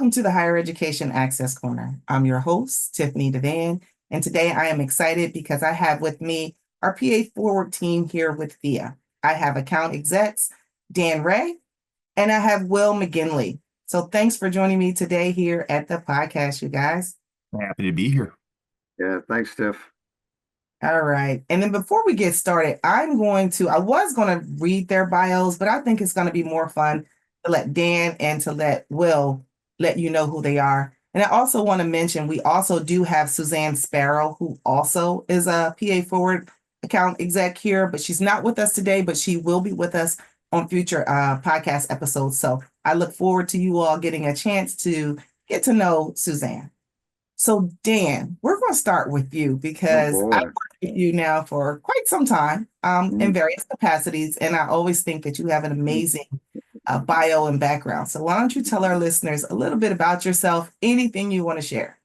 Welcome to the Higher Education Access Corner. I'm your host, Tiffanie DeVan, and today I am excited because I have with me our PA Forward team here with PHEAA. I have account execs, Dan Wray, and I have Will McGinley. So thanks for joining me today here at the podcast, you guys. Happy to be here. Yeah, thanks, Tiff. All right. And then before we get started, I was going to read their bios, but I think it's going to be more fun to let Dan and to let Will let you know who they are. And I also want to mention, we also do have Suzanne Sparrow, who also is a PA Forward account exec here, but she's not with us today, but she will be with us on future podcast episodes. So I look forward to you all getting a chance to get to know Suzanne. So Dan, we're going to start with you because I've worked with you now for quite some time in various capacities, and I always think that you have an amazing bio and background. So why don't you tell our listeners a little bit about yourself, anything you want to share?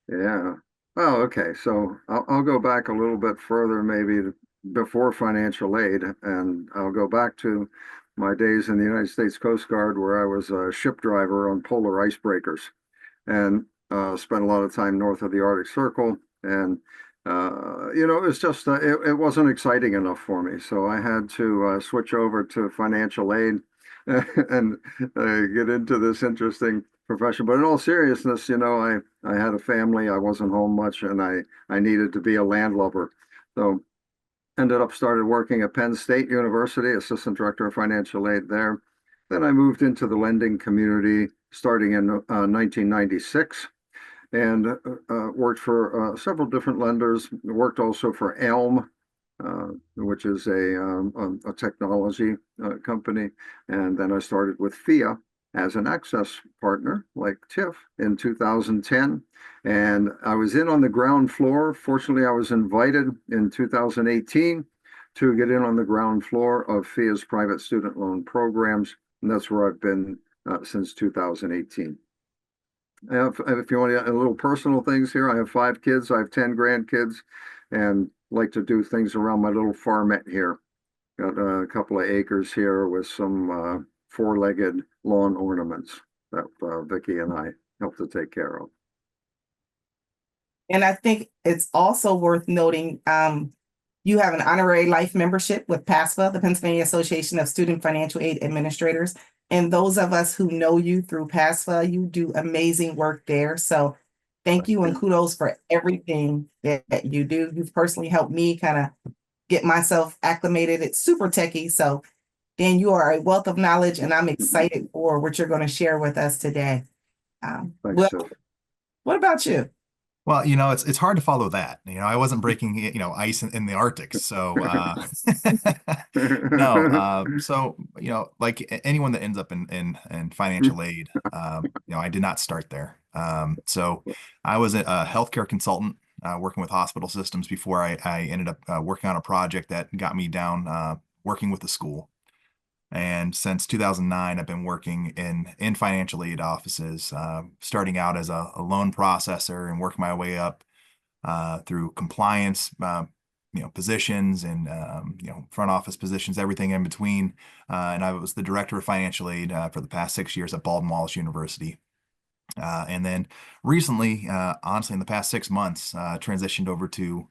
Yeah. Oh, okay. So I'll go back a little bit further, maybe before financial aid, and I'll go back to my days in the United States Coast Guard, where I was a ship driver on polar icebreakers, and spent a lot of time north of the Arctic Circle. And it was just it wasn't exciting enough for me, so I had to switch over to financial aid and get into this interesting profession. But in all seriousness, I had a family, I wasn't home much, and I needed to be a landlubber. So ended up started working at Penn State University, assistant director of financial aid there. Then I moved into the lending community starting in 1996, and worked for several different lenders. Worked also for Elm, which is a technology company. And then I started with PHEAA as an access partner, like Tiff, in 2010. And I was in on the ground floor. Fortunately, I was invited in 2018 to get in on the ground floor of PHEAA's private student loan programs. And that's where I've been since 2018. If you want a little personal things here, I have 5 kids, I have 10 grandkids, and like to do things around my little farmette here. Got a couple of acres here with some 4-legged lawn ornaments that Vicki and I help to take care of. And I think it's also worth noting, you have an honorary life membership with PHEAA, the Pennsylvania Association of Student Financial Aid Administrators. And those of us who know you through PHEAA, you do amazing work there. So thank you and kudos for everything that you do. You've personally helped me kind of get myself acclimated. It's super techie. So Dan, you are a wealth of knowledge, and I'm excited for what you're going to share with us today. Well, what about you? Well, it's hard to follow that. I wasn't breaking, ice in the Arctic. So, no. So, like anyone that ends up in financial aid, I did not start there. So I was a healthcare consultant working with hospital systems before I ended up working on a project that got me down working with the school. And since 2009, I've been working in financial aid offices, starting out as a loan processor and working my way up through compliance, positions and front office positions, everything in between. And I was the director of financial aid for the past 6 years at Baldwin-Wallace University. And then recently, honestly, in the past 6 months, transitioned over to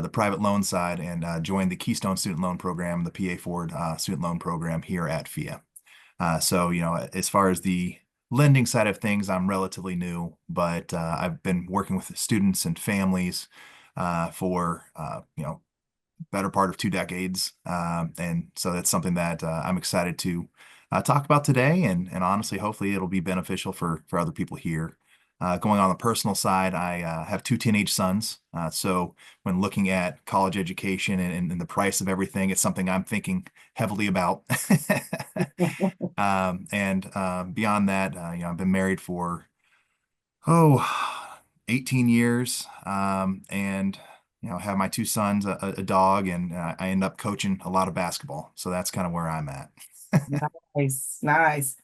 the private loan side and joined the Keystone Student Loan Program, the PA Forward Student Loan Program here at PHEAA. So, as far as the lending side of things, I'm relatively new, but I've been working with students and families for, better part of 2 decades. And so that's something that I'm excited to talk about today. And honestly, hopefully it'll be beneficial for other people here. Going on the personal side, I have 2 teenage sons. So when looking at college education and the price of everything, it's something I'm thinking heavily about. Beyond that, I've been married for, 18 years. And have my 2 sons, a dog, and I end up coaching a lot of basketball. So that's kind of where I'm at. Nice.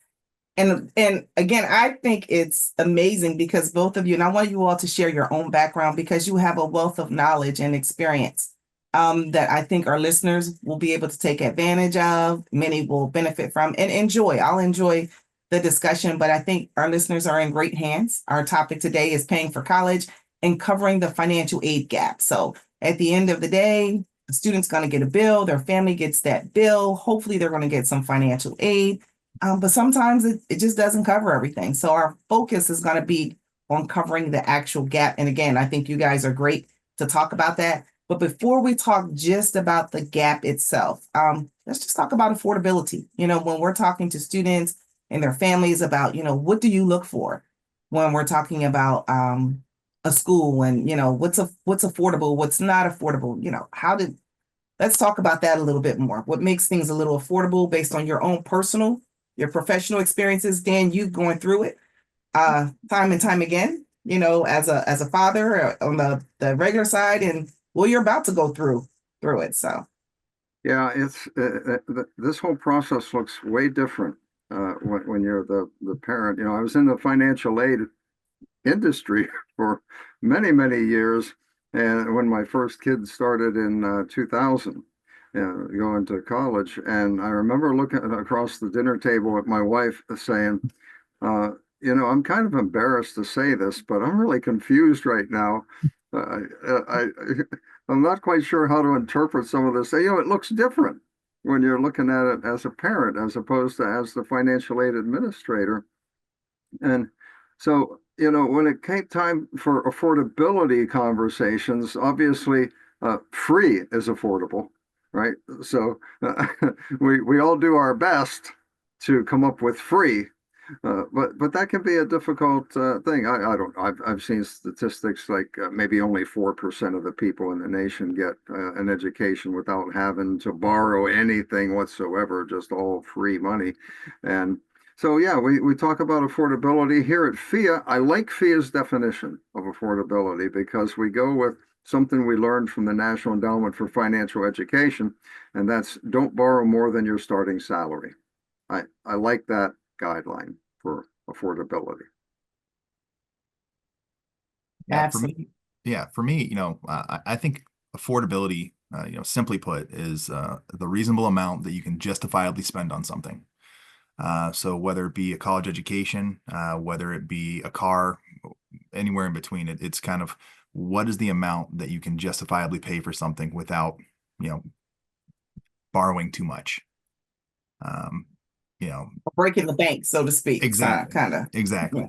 And again, I think it's amazing because both of you, and I want you all to share your own background because you have a wealth of knowledge and experience that I think our listeners will be able to take advantage of. Many will benefit from and enjoy. I'll enjoy the discussion, but I think our listeners are in great hands. Our topic today is paying for college and covering the financial aid gap. So at the end of the day, the student's going to get a bill, their family gets that bill. Hopefully they're going to get some financial aid. But sometimes it just doesn't cover everything. So our focus is going to be on covering the actual gap. And again, I think you guys are great to talk about that. But before we talk just about the gap itself, let's just talk about affordability. When we're talking to students and their families about, what do you look for when we're talking about a school and, what's affordable, what's not affordable, let's talk about that a little bit more. What makes things a little affordable based on your own your professional experiences? Dan, you going through it time and time again, as a father on the regular side, and well, you're about to go through it. So yeah, it's this whole process looks way different when you're the parent. I was in the financial aid industry for many, many years. And when my first kid started in 2000, going to college, and I remember looking across the dinner table at my wife saying, I'm kind of embarrassed to say this, but I'm really confused right now. I, I'm not quite sure how to interpret some of this. It looks different when you're looking at it as a parent as opposed to as the financial aid administrator. And so, when it came time for affordability conversations, obviously, free is affordable, right? So we all do our best to come up with free, but that can be a difficult thing. I don't. I've seen statistics like maybe only 4% of the people in the nation get an education without having to borrow anything whatsoever, just all free money, and so yeah, we talk about affordability here at PHEAA. I like PHEAA's definition of affordability because we go with something we learned from the National Endowment for Financial Education, and that's don't borrow more than your starting salary. I like that guideline for affordability. Yeah, for me, I think affordability, simply put, is the reasonable amount that you can justifiably spend on something. So whether it be a college education, whether it be a car, anywhere in between, it's kind of what is the amount that you can justifiably pay for something without, borrowing too much. breaking the bank, so to speak. Exactly. Kind of. Exactly.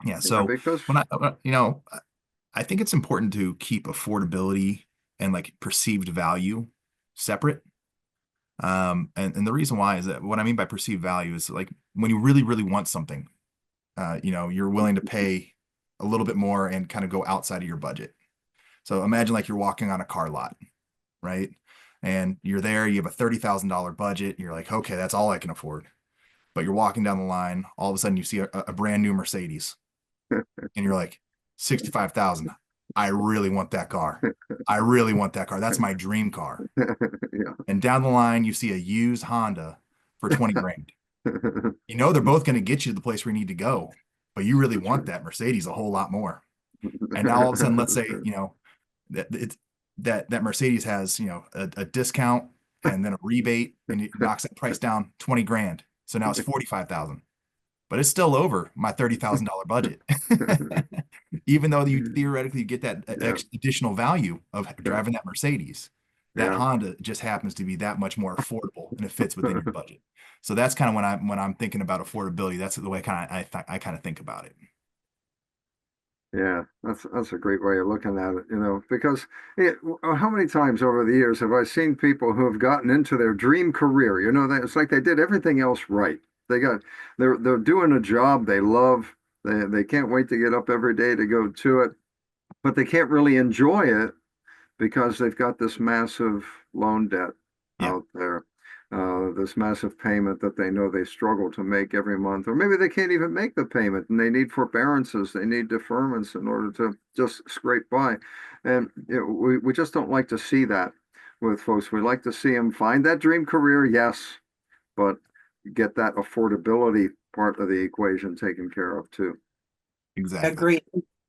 Yeah. So because when I think it's important to keep affordability and like perceived value separate. And the reason why is that what I mean by perceived value is like when you really, really want something, you're willing to pay a little bit more and kind of go outside of your budget. So imagine like you're walking on a car lot, right? And you're there, you have a $30,000 budget. You're like, okay, that's all I can afford. But you're walking down the line, all of a sudden you see a brand new Mercedes and you're like, 65,000. I really want that car. I really want that car. That's my dream car. yeah. And down the line, you see a used Honda for 20 grand. They're both going to get you to the place where you need to go, but you really want that Mercedes a whole lot more. And now all of a sudden, let's say, that Mercedes has, a discount and then a rebate and it knocks that price down 20 grand. So now it's 45,000, but it's still over my $30,000 budget. Even though you theoretically get that additional value of driving that Mercedes, that Honda just happens to be that much more affordable and it fits within your budget. So that's kind of when I'm thinking about affordability, that's the way I kind of think about it. Yeah, that's a great way of looking at it, because how many times over the years have I seen people who have gotten into their dream career, that it's like they did everything else right. They're doing a job they love. They can't wait to get up every day to go to it, but they can't really enjoy it because they've got this massive loan debt out there, this massive payment that they know they struggle to make every month, or maybe they can't even make the payment and they need forbearances, they need deferments in order to just scrape by. And we just don't like to see that with folks. We like to see them find that dream career, yes, but get that affordability part of the equation taken care of too. Exactly. Agreed.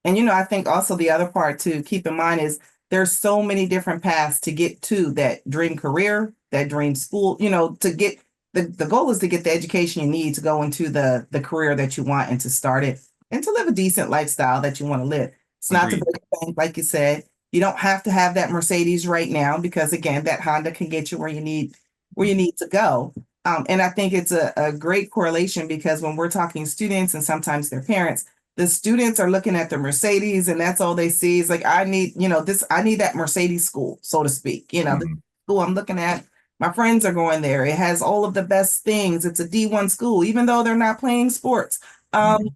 And I think also the other part to keep in mind is there's so many different paths to get to that dream career, that dream school, to get the goal is to get the education you need to go into the career that you want and to start it and to live a decent lifestyle that you want to live. It's not to Agreed. break a bank, like you said. You don't have to have that Mercedes right now because again, that Honda can get you where you need to go. And I think it's a great correlation because when we're talking students and sometimes their parents, the students are looking at the Mercedes and that's all they see is like, I need, I need that Mercedes school, so to speak. The Mhm. school I'm looking at, my friends are going there. It has all of the best things. It's a D1 school, even though they're not playing sports. Mhm.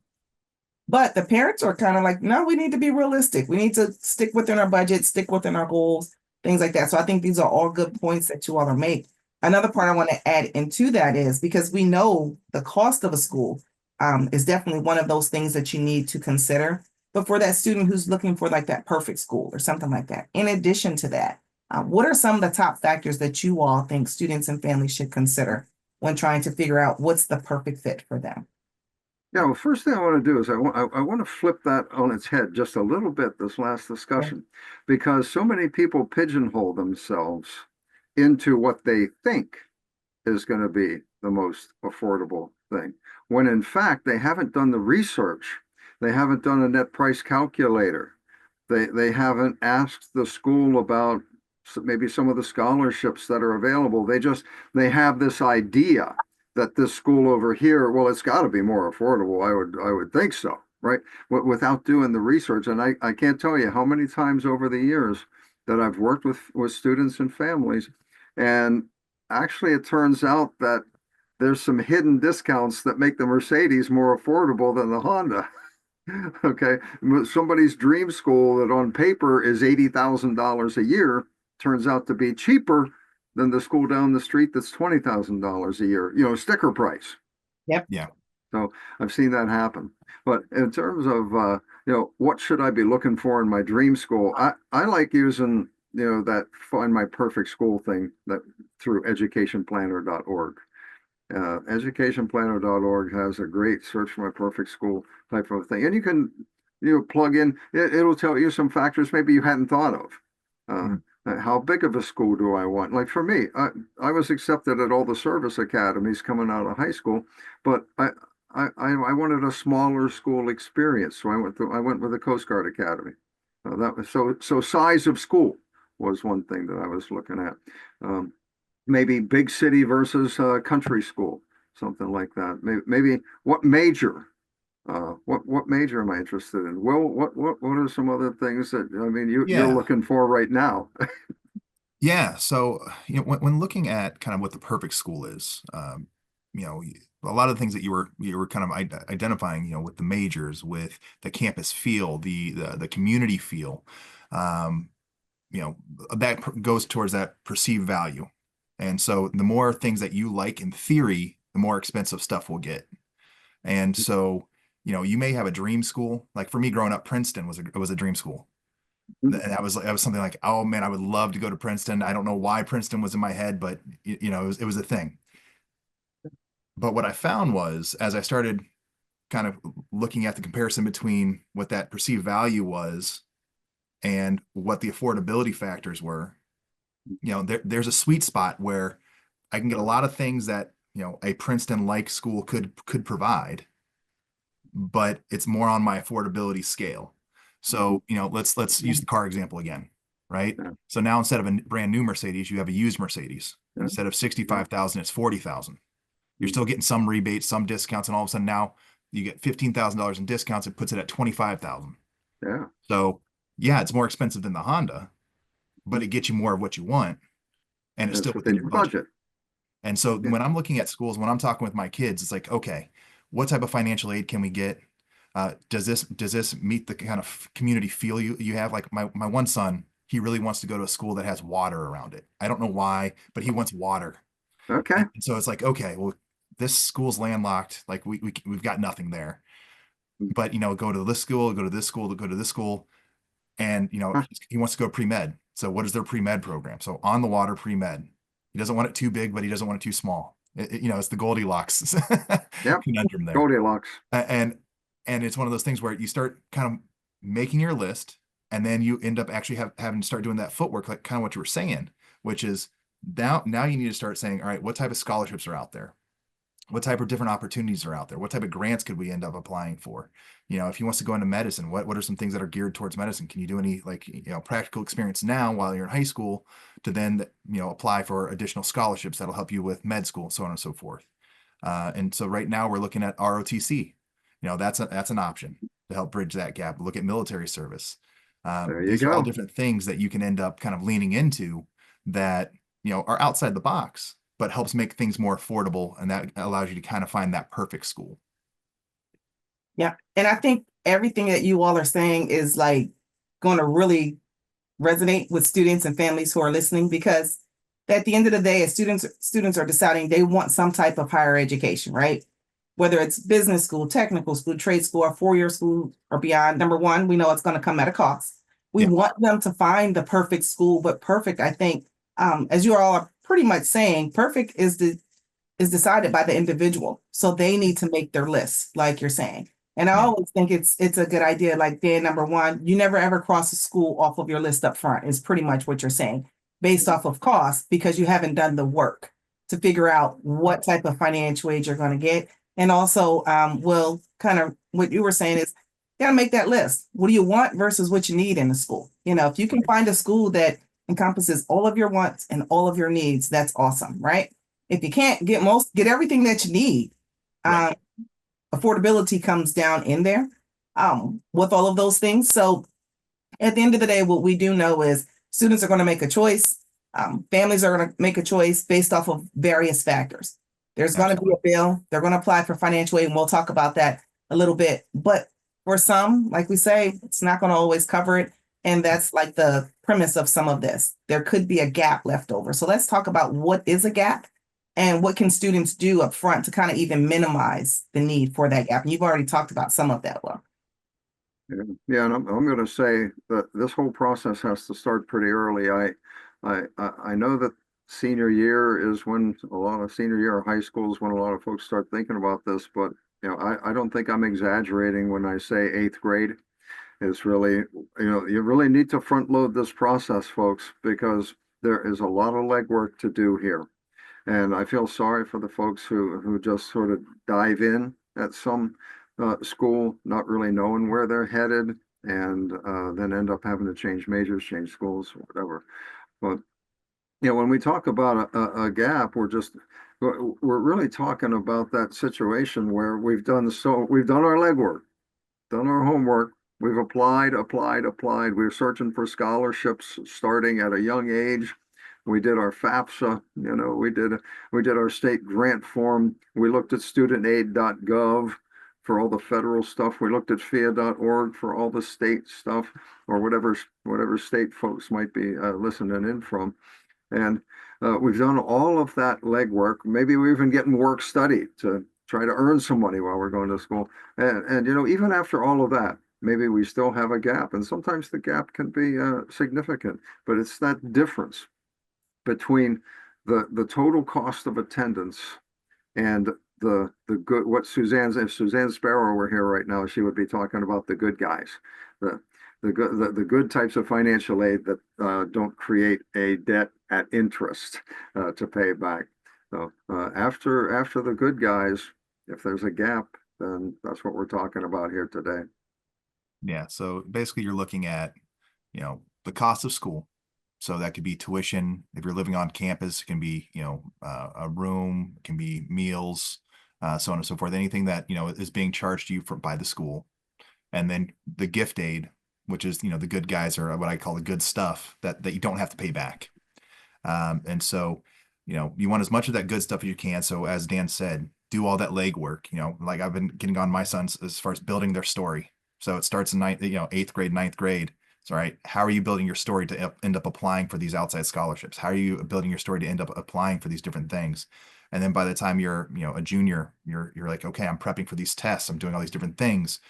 But the parents are kind of like, no, we need to be realistic. We need to stick within our budget, stick within our goals, things like that. So I think these are all good points that you all are make. Another part I want to add into that is because we know the cost of a school is definitely one of those things that you need to consider. But for that student who's looking for like that perfect school or something like that, in addition to that, what are some of the top factors that you all think students and families should consider when trying to figure out what's the perfect fit for them? Yeah, well, first thing I want to do is I want to flip that on its head just a little bit, this last discussion, because so many people pigeonhole themselves into what they think is going to be the most affordable thing, when in fact they haven't done the research. They haven't done a net price calculator. They haven't asked the school about maybe some of the scholarships that are available. They have this idea that this school over here, well, it's got to be more affordable. I would think so, right? Without doing the research. And I can't tell you how many times over the years that I've worked with students and families, and actually it turns out that there's some hidden discounts that make the Mercedes more affordable than the Honda. Okay, somebody's dream school that on paper is $80,000 a year turns out to be cheaper than the school down the street that's $20,000 a year, sticker price. Yep. Yeah. So I've seen that happen. But in terms of, what should I be looking for in my dream school? I like using, that find my perfect school thing that through educationplanner.org. Educationplanner.org has a great search for my perfect school type of thing. And you can, plug in, it'll tell you some factors maybe you hadn't thought of. Mhm. How big of a school do I want? Like for me, I was accepted at all the service academies coming out of high school, but I wanted a smaller school experience. So I went with the Coast Guard Academy. That was so size of school was one thing that I was looking at. Maybe big city versus country school, something like that. Maybe what major? What major am I interested in? Well, what are some other things that I mean you're Yeah. looking for right now? Yeah. So, when looking at kind of what the perfect school is, you know, a lot of the things that you were kind of identifying, with the majors, with the campus feel, the community feel, um, that goes towards that perceived value. And so the more things that you like in theory, the more expensive stuff will get. And so, you may have a dream school. Like for me growing up, Princeton was a dream school. And that was something like, oh man, I would love to go to Princeton. I don't know why Princeton was in my head, but it was a thing. But what I found was as I started kind of looking at the comparison between what that perceived value was and what the affordability factors were, there's a sweet spot where I can get a lot of things that, a Princeton like school could provide, but it's more on my affordability scale. So, let's use the car example again, right? Yeah, So now instead of a brand new Mercedes, you have a used Mercedes. yeah, Instead of yeah. 65,000, it's 40,000. You're still getting some rebates, some discounts, and all of a sudden now you get $15,000 in discounts. It puts it at 25,000. Yeah. So yeah, it's more expensive than the Honda, but it gets you more of what you want, and it's It's still within within your your budget. budget. And so Yeah. when I'm looking at schools, when I'm talking with my kids, it's like, okay, what type of financial aid can we get? Does this meet the kind of community feel you have? Like my one son, he really wants to go to a school that has water around it. I don't know why, but he wants water. Okay. And so it's like, okay, well, this school's landlocked. Like we've got nothing there. But go to this school, go to this school, go to this school, and Huh. he wants to go pre-med. So what is their pre-med program? So on the water pre-med. He doesn't want it too big, but he doesn't want it too small. It's the Goldilocks Yep. conundrum there. Goldilocks. And it's one of those things where you start kind of making your list, and then you end up actually having to start doing that footwork, like kind of what you were saying, which is now you need to start saying, all right, what type of scholarships are out there? What type of different opportunities are out there? What type of grants could we end up applying for? If he wants to go into medicine, what are some things that are geared towards medicine? Can you do any practical experience now while you're in high school to then, apply for additional scholarships that'll help you with med school, so on and so forth. And so right now we're looking at ROTC. That's an option to help bridge that gap. Look at military service. There you These are all go. different things that you can end up kind of leaning into that, are outside the box, but helps make things more affordable. And that allows you to kind of find that perfect school. Yeah. And I think everything that you all are saying is like going to really resonate with students and families who are listening, because at the end of the day, as students are deciding they want some type of higher education, right? Whether it's business school, technical school, trade school, or four-year school or beyond. Number one, we know it's going to come at a cost. We Yeah. want them to find the perfect school, but perfect, I think, as you all are pretty much saying, perfect is decided by the individual. So they need to make their list, like you're saying. And I Yeah. always think it's a good idea. Like Dan, number one, you never ever cross a school off of your list up front, is pretty much what you're saying, based off of cost, because you haven't done the work to figure out what type of financial aid you're going to get. And also, will kind of what you were saying is, you got to make that list. What do you want versus what you need in the school? If you can find a school that encompasses all of your wants and all of your needs, that's awesome, right? If you can't get everything that you need, Right. affordability comes down in there with all of those things. So at the end of the day, what we do know is students are going to make a choice. Families are going to make a choice based off of various factors. There's going to be a bill. They're going to apply for financial aid, and we'll talk about that a little bit. But for some, like we say, it's not going to always cover it. And that's like the premise of some of this. There could be a gap left over. So let's talk about what is a gap and what can students do up front to kind of even minimize the need for that gap. And you've already talked about some of that, Will. Yeah, and I'm going to say that this whole process has to start pretty early. I know that senior year is when senior year of high school is when a lot of folks start thinking about this, but I don't think I'm exaggerating when I say eighth grade. It's really, you really need to front load this process, folks, because there is a lot of legwork to do here. And I feel sorry for the folks who just sort of dive in at some school, not really knowing where they're headed, and then end up having to change majors, change schools, or whatever. But when we talk about a gap, we're really talking about that situation where we've done our legwork, done our homework. We've applied. We're searching for scholarships starting at a young age. We did our FAFSA, we did our state grant form. We looked at studentaid.gov for all the federal stuff. We looked at PHEAA.org for all the state stuff, or whatever state folks might be listening in from. And we've done all of that legwork. Maybe we're even getting work study to try to earn some money while we're going to school. And even after all of that, maybe we still have a gap. And sometimes the gap can be significant, but it's that difference between the total cost of attendance and the good, if Suzanne Sparrow were here right now, she would be talking about the good guys, the good types of financial aid that don't create a debt at interest to pay back. So after the good guys, if there's a gap, then that's what we're talking about here today. Yeah. So basically you're looking at, the cost of school. So that could be tuition. If you're living on campus, it can be, a room, it can be meals, so on and so forth. Anything that, is being charged to you by the school. And then the gift aid, which is, the good guys, are what I call the good stuff that you don't have to pay back. And so, you want as much of that good stuff as you can. So as Dan said, do all that legwork, like I've been getting on my sons as far as building their story. So it starts in eighth grade, ninth grade. So, right, how are you building your story to end up applying for these outside scholarships? How are you building your story to end up applying for these different things? And then by the time you're, a junior, you're like, okay, I'm prepping for these tests. I'm doing all these different things.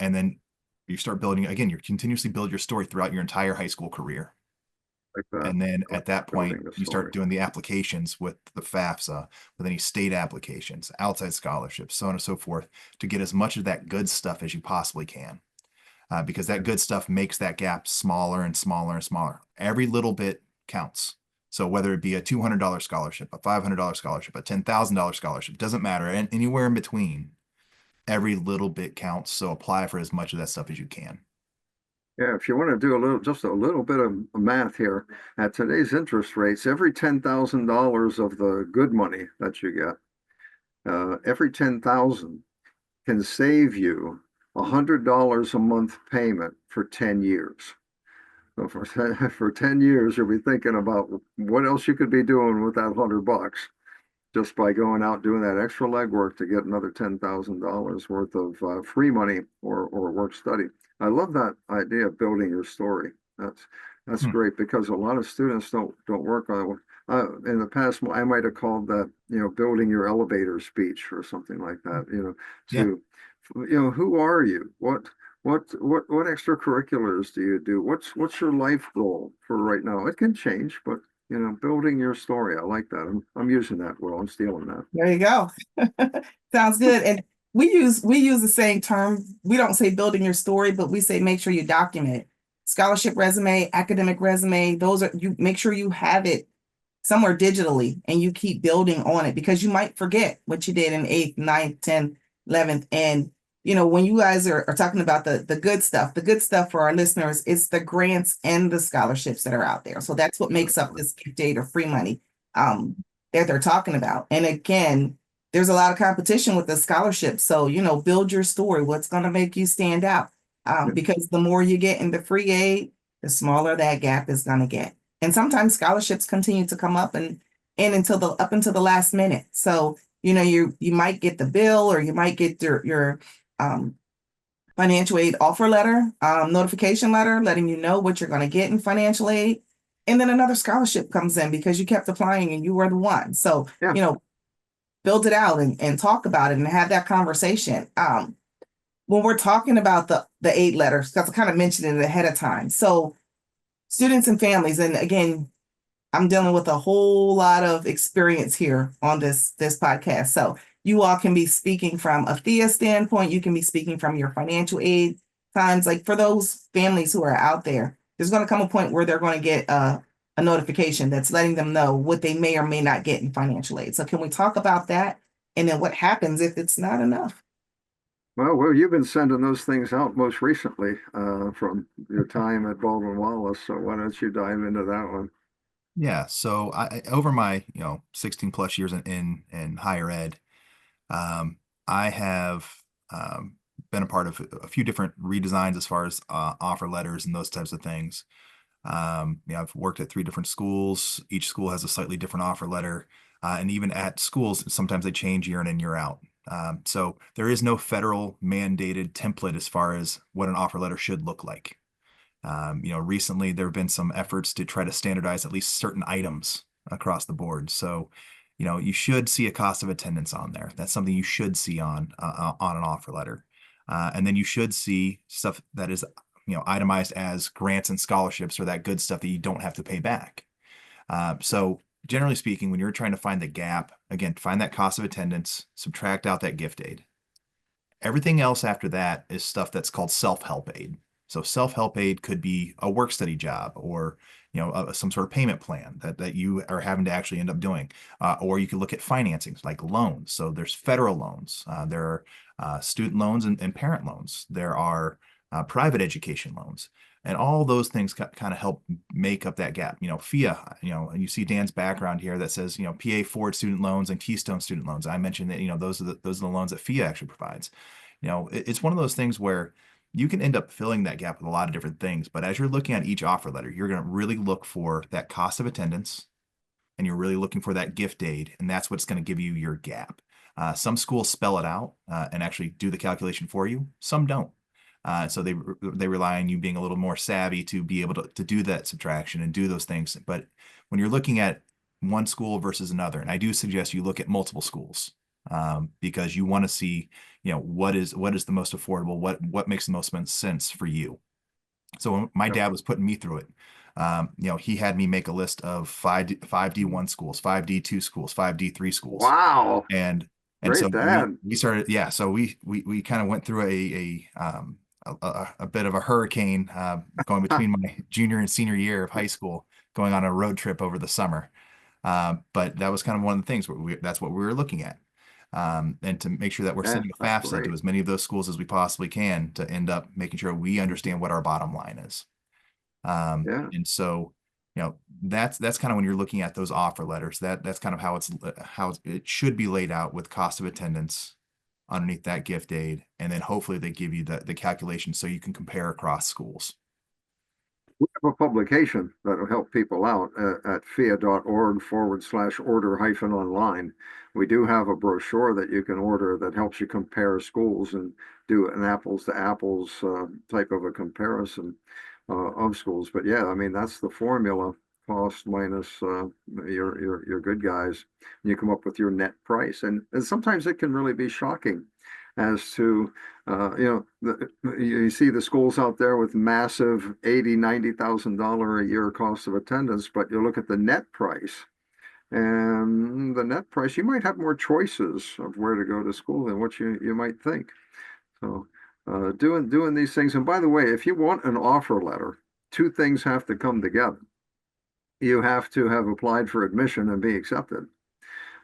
And then you start building, again, you continuously build your story throughout your entire high school career. Like that. And then at that point, Building the you start story. doing the applications with the FAFSA, with any state applications, outside scholarships, so on and so forth, to get as much of that good stuff as you possibly can. Because that good stuff makes that gap smaller and smaller and smaller. Every little bit counts. So whether it be a $200 scholarship, a $500 scholarship, a $10,000 scholarship, doesn't matter, and anywhere in between, every little bit counts. So apply for as much of that stuff as you can. Yeah, if you want to do just a little bit of math here, at today's interest rates, every $10,000 of the good money that you get, every 10,000 can save you $100 a month payment for 10 years. So for 10 years, you'll be thinking about what else you could be doing with that $100 just by going out doing that extra legwork to get another $10,000 worth of free money or work study. I love that idea of building your story. That's Hmm. great because a lot of students don't work on it. In the past, I might have called that, building your elevator speech or something like that, Yeah. who are you? What extracurriculars do you do? What's your life goal for right now? It can change, but building your story. I like that. I'm using that. Well, I'm stealing that. There you go. Sounds good. And we use the same term. We don't say building your story, but we say make sure you document it. Scholarship resume, academic resume, those are you make sure you have it somewhere digitally and you keep building on it because you might forget what you did in 8th, 9th, 10th, 11th. And when you guys are talking about the good stuff for our listeners, it's the grants and the scholarships that are out there. So that's what makes up this gift aid or free money that they're talking about. And again, there's a lot of competition with the scholarships. So, build your story. What's going to make you stand out? Because the more you get in the free aid, the smaller that gap is going to get. And sometimes scholarships continue to come up and until the last minute. So, you might get the bill or you might get your financial aid offer letter, notification letter, letting you know what you're going to get in financial aid. And then another scholarship comes in because you kept applying and you were the one. So, Yeah. Build it out and talk about it and have that conversation. When we're talking about the aid letters, because I kind of mentioned it ahead of time. So students and families, and again, I'm dealing with a whole lot of experience here on this podcast. So you all can be speaking from a PHEAA standpoint. You can be speaking from your financial aid times. Like for those families who are out there, there's going to come a point where they're going to get a notification that's letting them know what they may or may not get in financial aid. So can we talk about that? And then what happens if it's not enough? Well, you've been sending those things out most recently from your time at Baldwin Wallace. So why don't you dive into that one? Yeah. So over my, 16 plus years in higher ed, I have been a part of a few different redesigns as far as offer letters and those types of things. I've worked at 3 different schools. Each school has a slightly different offer letter. And even at schools, sometimes they change year in and year out. So there is no federal mandated template as far as what an offer letter should look like. Recently there have been some efforts to try to standardize at least certain items across the board. So, you should see a cost of attendance on there. That's something you should see on an offer letter. And then you should see stuff that is, itemized as grants and scholarships or that good stuff that you don't have to pay back. So generally speaking, when you're trying to find the gap, again, find that cost of attendance, subtract out that gift aid. Everything else after that is stuff that's called self-help aid. So self-help aid could be a work study job or, some sort of payment plan that you are having to actually end up doing. Or you could look at financings like loans. So there's federal loans. There are student loans and parent loans. There are private education loans. And all those things kind of help make up that gap. PHEAA, and you see Dan's background here that says, PA Forward student loans and Keystone student loans. I mentioned that, those are the loans that PHEAA actually provides. It's one of those things where you can end up filling that gap with a lot of different things. But as you're looking at each offer letter, you're going to really look for that cost of attendance and you're really looking for that gift aid. And that's what's going to give you your gap. Some schools spell it out and actually do the calculation for you. Some don't. So they rely on you being a little more savvy to be able to do that subtraction and do those things. But when you're looking at one school versus another, and I do suggest you look at multiple schools because you want to see, what is the most affordable, what makes the most sense for you. So when my dad was putting me through it, he had me make a list of 5D1 schools, 5D2 schools, 5D3 schools. Wow. And Great so dad. we started, yeah. So we kind of went through a bit of a hurricane going between my junior and senior year of high school, going on a road trip over the summer. But that was kind of one of the things that's what we were looking at. And to make sure that we're Yeah, sending a that's FAFSA to great. as many of those schools as we possibly can to end up making sure we understand what our bottom line is. Yeah. And so, that's kind of when you're looking at those offer letters, that's kind of how it should be laid out, with cost of attendance underneath that gift aid. And then hopefully they give you the calculation so you can compare across schools. We have a publication that'll help people out at PHEAA.org/order-online. We do have a brochure that you can order that helps you compare schools and do an apples to apples type of a comparison of schools. But yeah, I mean, that's the formula: cost minus your good guys. And you come up with your net price. And sometimes it can really be shocking as to you see the schools out there with massive $80,000, $90,000 a year cost of attendance, but you look at the net price, and the net price, you might have more choices of where to go to school than what you might think. So doing these things. And by the way, if you want an offer letter, two things have to come together. You have to have applied for admission and be accepted.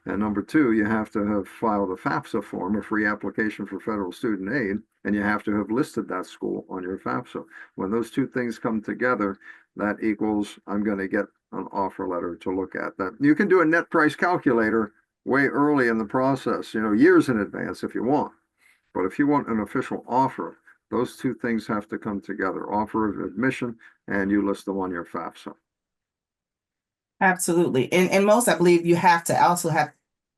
And number two, you have to have filed a FAFSA form, a free application for federal student aid, and you have to have listed that school on your FAFSA. When those two things come together, that equals, I'm going to get an offer letter to look at. That you can do a net price calculator way early in the process, years in advance if you want. But if you want an official offer, those two things have to come together: offer of admission, and you list them on your FAFSA. Absolutely. And most, I believe, you have to also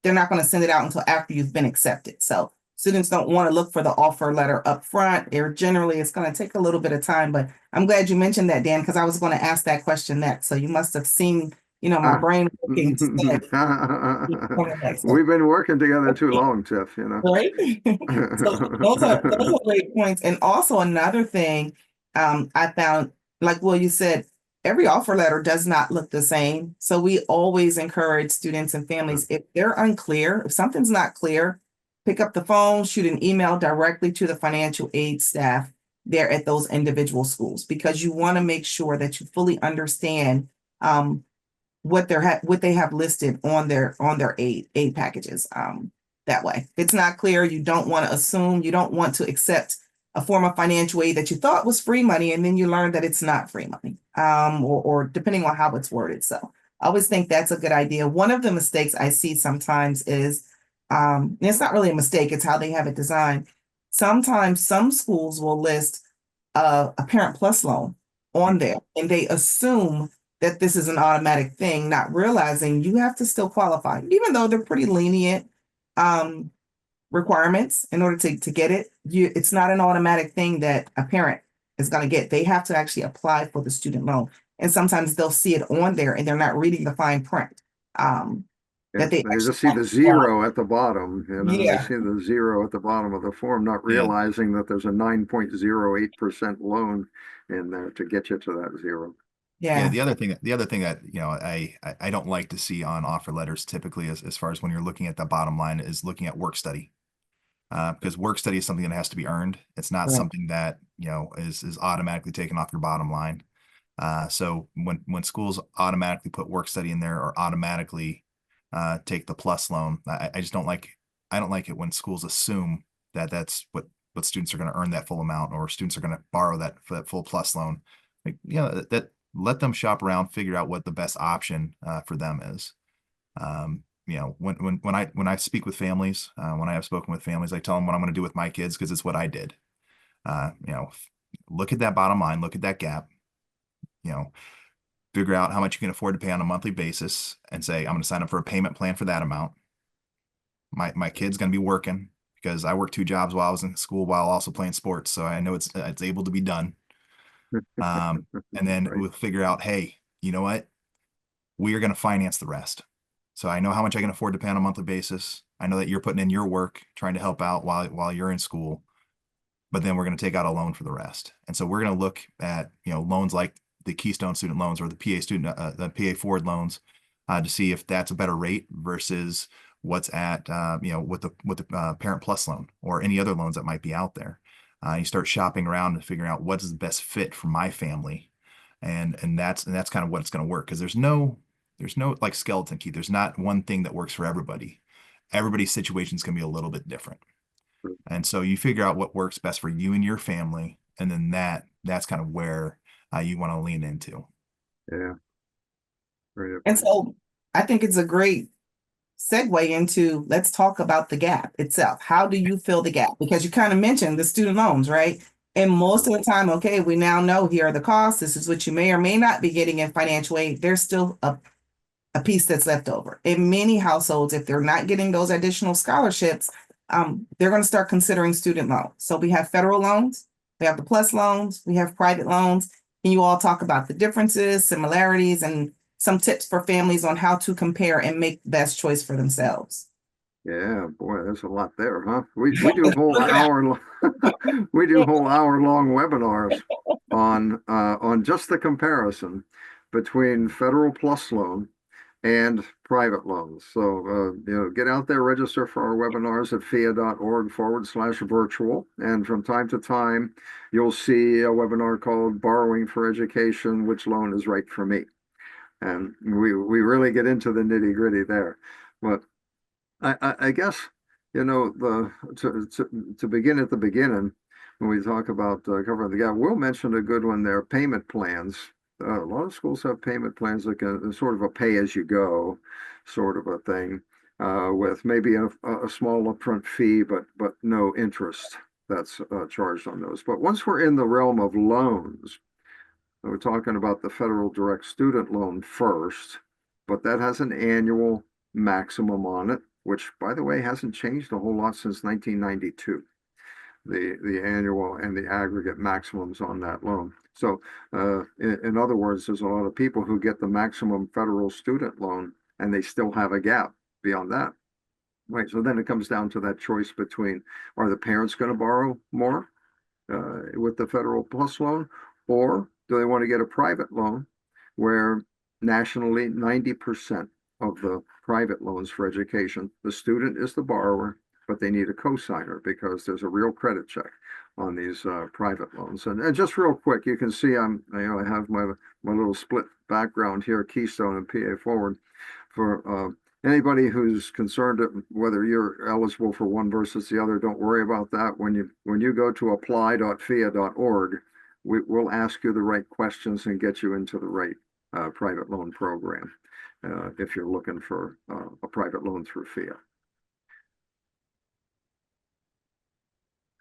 they're not going to send it out until after you've been accepted. So students don't want to look for the offer letter up front. It's going to take a little bit of time, but I'm glad you mentioned that, Dan, because I was going to ask that question next. So you must have seen, my brain working to say, We've been working together too long, Tiff, right? So those are great points. And also another thing, I found, like Will, you said, every offer letter does not look the same. So we always encourage students and families, if they're unclear, if something's not clear, pick up the phone, shoot an email directly to the financial aid staff there at those individual schools, because you want to make sure that you fully understand what they have listed on their aid packages. That way, if it's not clear, you don't want to assume, you don't want to accept a form of financial aid that you thought was free money, and then you learn that it's not free money, or depending on how it's worded. So I always think that's a good idea. One of the mistakes I see sometimes is, and it's not really a mistake, it's how they have it designed. Sometimes some schools will list a Parent Plus loan on there, and they assume that this is an automatic thing, not realizing you have to still qualify, even though they're pretty lenient requirements in order to get it. It's not an automatic thing that a parent is going to get. They have to actually apply for the student loan. And sometimes they'll see it on there and they're not reading the fine print. Yeah, That they they actually just see have the to apply. zero at the bottom, they Yeah, see the zero at the bottom of the form, not Yeah. realizing that there's a 9.08% loan in there to get you to that zero. Yeah, yeah, the other thing that, I don't like to see on offer letters typically, as far as when you're looking at the bottom line, is looking at work study. Because work study is something that has to be earned. It's not right. something that, is automatically taken off your bottom line. So when schools automatically put work study in there, or automatically take the plus loan, I just I don't like it when schools assume that that's what students are going to earn, that full amount, or students are going to borrow that for that full plus loan. Like, that let them shop around, figure out what the best option for them is. When I speak with families, when I have spoken with families, I tell them what I'm going to do with my kids, because it's what I did. Look at that bottom line, look at that gap, figure out how much you can afford to pay on a monthly basis, and say, I'm going to sign up for a payment plan for that amount. My kid's going to be working, because I worked 2 jobs while I was in school while also playing sports. So I know it's able to be done. And then Right. we'll figure out, hey, you know what? We are going to finance the rest. So I know how much I can afford to pay on a monthly basis. I know that you're putting in your work, trying to help out while you're in school, but then we're going to take out a loan for the rest. And so we're going to look at, loans like the Keystone student loans, or the PA Forward loans, to see if that's a better rate versus what's at, with the Parent Plus loan, or any other loans that might be out there. You start shopping around and figuring out what is the best fit for my family. And that's kind of what it's going to work, because there's no like skeleton key. There's not one thing that works for everybody. Everybody's situation is going to be a little bit different. And so you figure out what works best for you and your family, and then that's kind of where you want to lean into. Yeah. Great And advice. so I think it's a great segue into, let's talk about the gap itself. How do you fill the gap? Because you kind of mentioned the student loans, right? And most of the time, okay, we now know here are the costs. This is what you may or may not be getting in financial aid. There's still a piece that's left over. In many households, if they're not getting those additional scholarships, they're going to start considering student loans. So we have federal loans, we have the PLUS loans, we have private loans. Can you all talk about the differences, similarities, and some tips for families on how to compare and make the best choice for themselves? Yeah, boy, there's a lot there, huh? We do whole hour we do whole hour-long webinars on just the comparison between federal plus loan and private loans. So get out there, register for our webinars at PHEAA.org/virtual. And from time to time, you'll see a webinar called Borrowing for Education, Which Loan is Right for Me? And we really get into the nitty-gritty there. But I guess, to begin at the beginning, when we talk about covering the gap, Will mentioned a good one there, payment plans. A lot of schools have payment plans, like a sort of a pay-as-you-go sort of a thing, with maybe a small upfront fee, but no interest that's charged on those. But once we're in the realm of loans, we're talking about the federal direct student loan first, but that has an annual maximum on it, which, by the way, hasn't changed a whole lot since 1992. The annual and the aggregate maximums on that loan. So, in other words, there's a lot of people who get the maximum federal student loan and they still have a gap beyond that. Right. So then it comes down to that choice between, are the parents going to borrow more with the federal plus loan, or do they want to get a private loan where nationally 90% of the private loans for education, the student is the borrower, but they need a cosigner because there's a real credit check on these private loans. And just real quick, you can see I have my little split background here, Keystone and PA Forward. For anybody who's concerned whether you're eligible for one versus the other, don't worry about that. When you go to apply.pheaa.org, we'll ask you the right questions and get you into the right private loan program if you're looking for a private loan through PHEAA.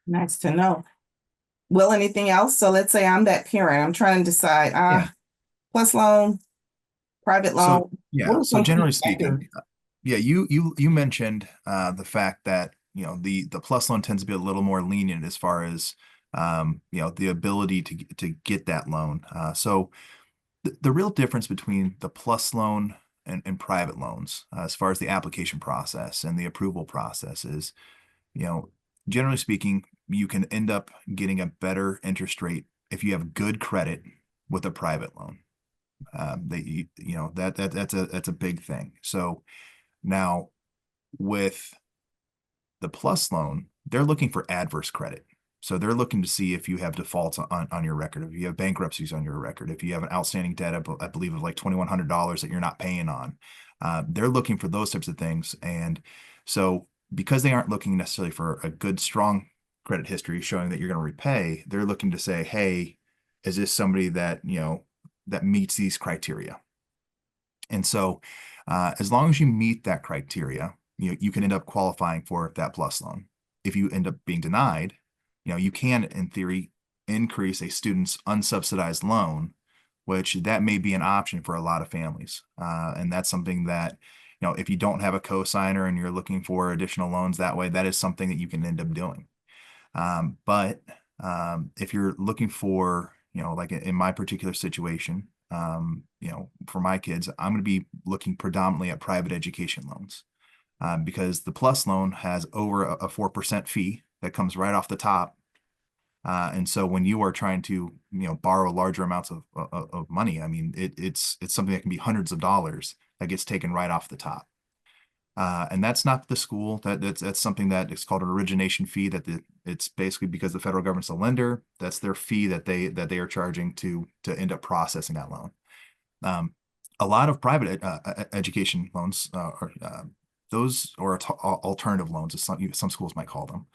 Nice to know. Will, anything else? So let's say I'm that parent. I'm trying to decide, plus loan, private loan. So generally speaking, you mentioned the fact that the plus loan tends to be a little more lenient as far as the ability to get that loan. So the real difference between the plus loan and private loans, as far as the application process and the approval process is, generally speaking, you can end up getting a better interest rate if you have good credit with a private loan. That's a big thing. So now with the plus loan, they're looking for adverse credit. So they're looking to see if you have defaults on your record, if you have bankruptcies on your record, if you have an outstanding debt, I believe of like $2,100 that you're not paying on. They're looking for those types of things. And so because they aren't looking necessarily for a good, strong credit history showing that you're going to repay, they're looking to say, hey, is this somebody that, that meets these criteria? And so as long as you meet that criteria, you can end up qualifying for that plus loan. If you end up being denied, you can, in theory, increase a student's unsubsidized loan, which that may be an option for a lot of families. And that's something that, if you don't have a cosigner and you're looking for additional loans that way, that is something that you can end up doing. But if you're looking for, like in my particular situation, for my kids, I'm going to be looking predominantly at private education loans because the plus loan has over a 4% fee that comes right off the top. And so when you are trying to, borrow larger amounts of money, I mean, it's something that can be hundreds of dollars that gets taken right off the top. And that's not the school. That's something that is called an origination fee. It's basically because the federal government's a lender. That's their fee that they are charging to end up processing that loan. A lot of private education loans, those or alternative loans, as some schools might call them.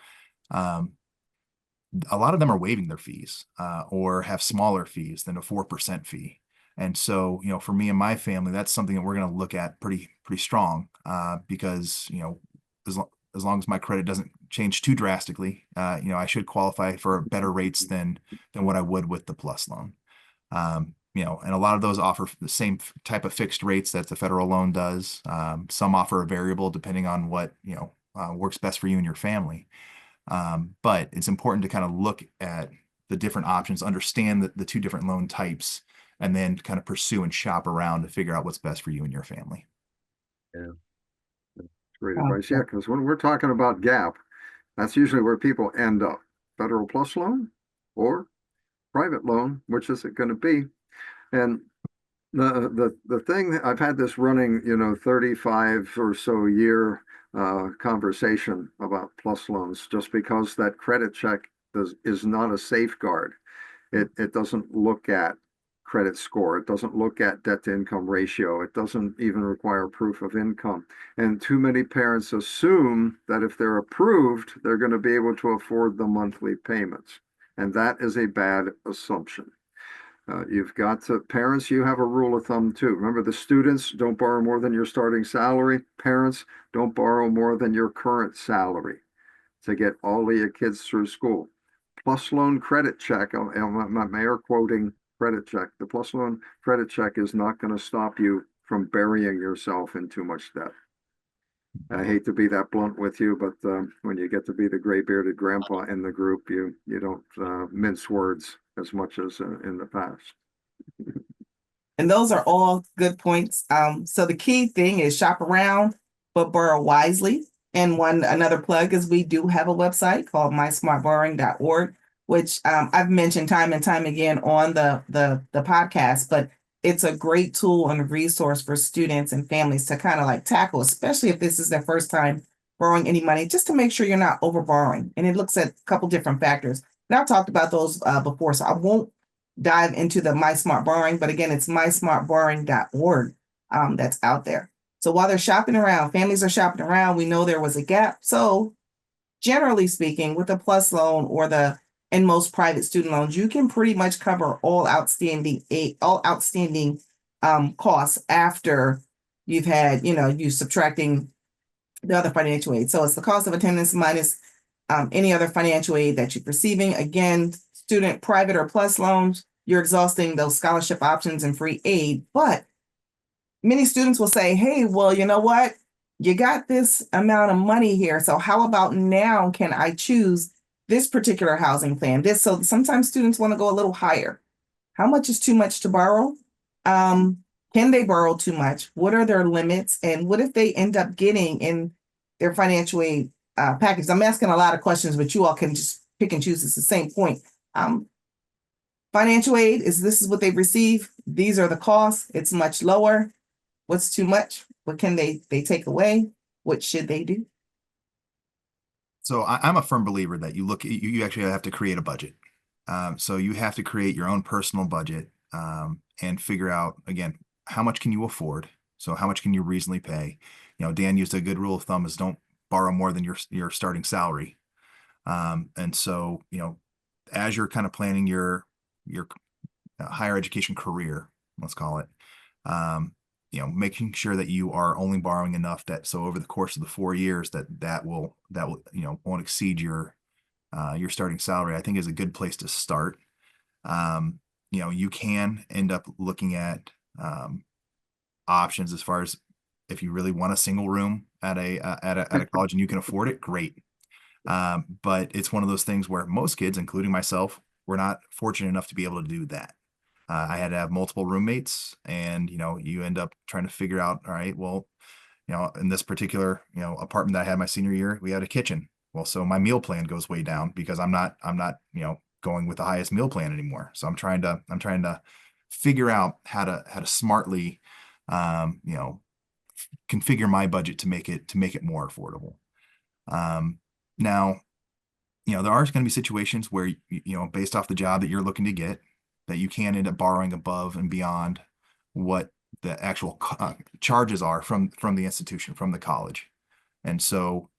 A lot of them are waiving their fees or have smaller fees than a 4% fee. And so, for me and my family, that's something that we're going to look at pretty strong because, as long as my credit doesn't change too drastically, I should qualify for better rates than what I would with the plus loan. And a lot of those offer the same type of fixed rates that the federal loan does. Some offer a variable depending on what, works best for you and your family. But it's important to kind of look at the different options, understand the two different loan types, and then kind of pursue and shop around to figure out what's best for you and your family. Yeah, that's great advice. Yeah, because when we're talking about gap, that's usually where people end up. Federal plus loan or private loan, which is it going to be? And the thing, I've had this running, 35 or so year conversation about plus loans, just because that credit check is not a safeguard. It doesn't look at credit score. It doesn't look at debt to income ratio. It doesn't even require proof of income. And too many parents assume that if they're approved, they're going to be able to afford the monthly payments. And that is a bad assumption. You've got to, parents, you have a rule of thumb too. Remember, the students, don't borrow more than your starting salary. Parents, don't borrow more than your current salary to get all of your kids through school. Plus loan credit check, my mayor quoting credit check, the plus loan credit check is not going to stop you from burying yourself in too much debt. I hate to be that blunt with you, but when you get to be the gray bearded grandpa in the group, you don't mince words as much as in the past. And those are all good points. So the key thing is shop around, but borrow wisely. And another plug is we do have a website called mysmartborrowing.org, which I've mentioned time and time again on the podcast, but it's a great tool and a resource for students and families to kind of like tackle, especially if this is their first time borrowing any money, just to make sure you're not over borrowing. And it looks at a couple different factors. And I've talked about those before, so I won't dive into the My Smart Borrowing, but again, it's mysmartborrowing.org that's out there. So while they're shopping around, families are shopping around, we know there was a gap. So generally speaking, with a plus loan or and most private student loans, you can pretty much cover all outstanding costs after you've had, you subtracting the other financial aid. So it's the cost of attendance minus any other financial aid that you're receiving. Again, student private or plus loans, you're exhausting those scholarship options and free aid. But many students will say, hey, well, you know what? You got this amount of money here. So how about now can I choose this particular housing plan? So sometimes students want to go a little higher. How much is too much to borrow? Can they borrow too much? What are their limits? And what if they end up getting in their financial aid package? I'm asking a lot of questions, but you all can just pick and choose. It's the same point. Financial aid this is what they receive. These are the costs. It's much lower. What's too much? What can they take away? What should they do? So I'm a firm believer that you actually have to create a budget. So you have to create your own personal budget and figure out, again, how much can you afford? So how much can you reasonably pay? Dan used a good rule of thumb is don't borrow more than your starting salary. And so, as you're kind of planning your higher education career, let's call it, making sure that you are only borrowing enough that so over the course of the 4 years that will won't exceed your starting salary, I think is a good place to start. You can end up looking at options as far as if you really want a single room at a college and you can afford it, great. But it's one of those things where most kids, including myself, were not fortunate enough to be able to do that. I had to have multiple roommates, and you end up trying to figure out, all right, well, in this particular apartment that I had my senior year, we had a kitchen. Well, so my meal plan goes way down because I'm not going with the highest meal plan anymore. So I'm trying to figure out how to smartly configure my budget to make it more affordable. Now, there are going to be situations where, based off the job that you're looking to get, that you can end up borrowing above and beyond what the actual charges are from the institution, from the college. And so,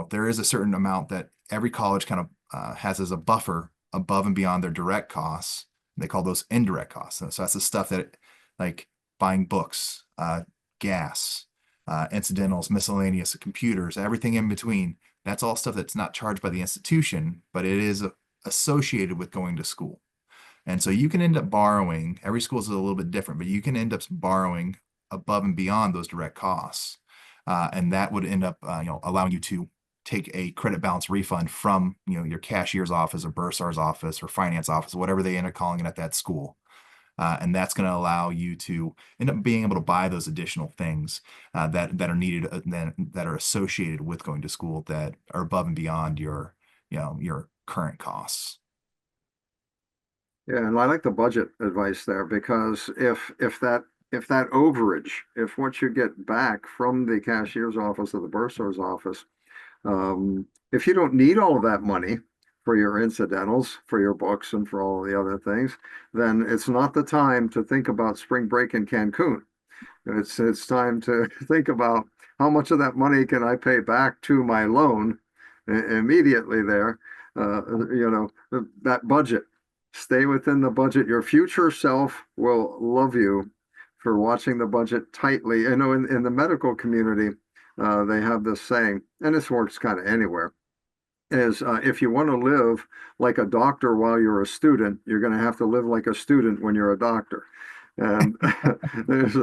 there is a certain amount that every college kind of has as a buffer above and beyond their direct costs. They call those indirect costs. So that's the stuff that, like buying books, gas, incidentals, miscellaneous, computers, everything in between. That's all stuff that's not charged by the institution, but it is associated with going to school. And so you can end up borrowing, every school is a little bit different, but you can end up borrowing above and beyond those direct costs. And that would end up, allowing you to take a credit balance refund from, your cashier's office or bursar's office or finance office, whatever they end up calling it at that school. And that's going to allow you to end up being able to buy those additional things that are needed, that are associated with going to school, that are above and beyond your current costs. Yeah, and I like the budget advice there, because if that overage, if what you get back from the cashier's office or the bursar's office, if you don't need all of that money for your incidentals, for your books, and for all the other things, then it's not the time to think about spring break in Cancun. It's time to think about how much of that money can I pay back to my loan immediately there. That budget. Stay within the budget. Your future self will love you for watching the budget tightly. I know in the medical community, they have this saying, and this works kind of anywhere, is if you want to live like a doctor while you're a student, you're going to have to live like a student when you're a doctor. And there's,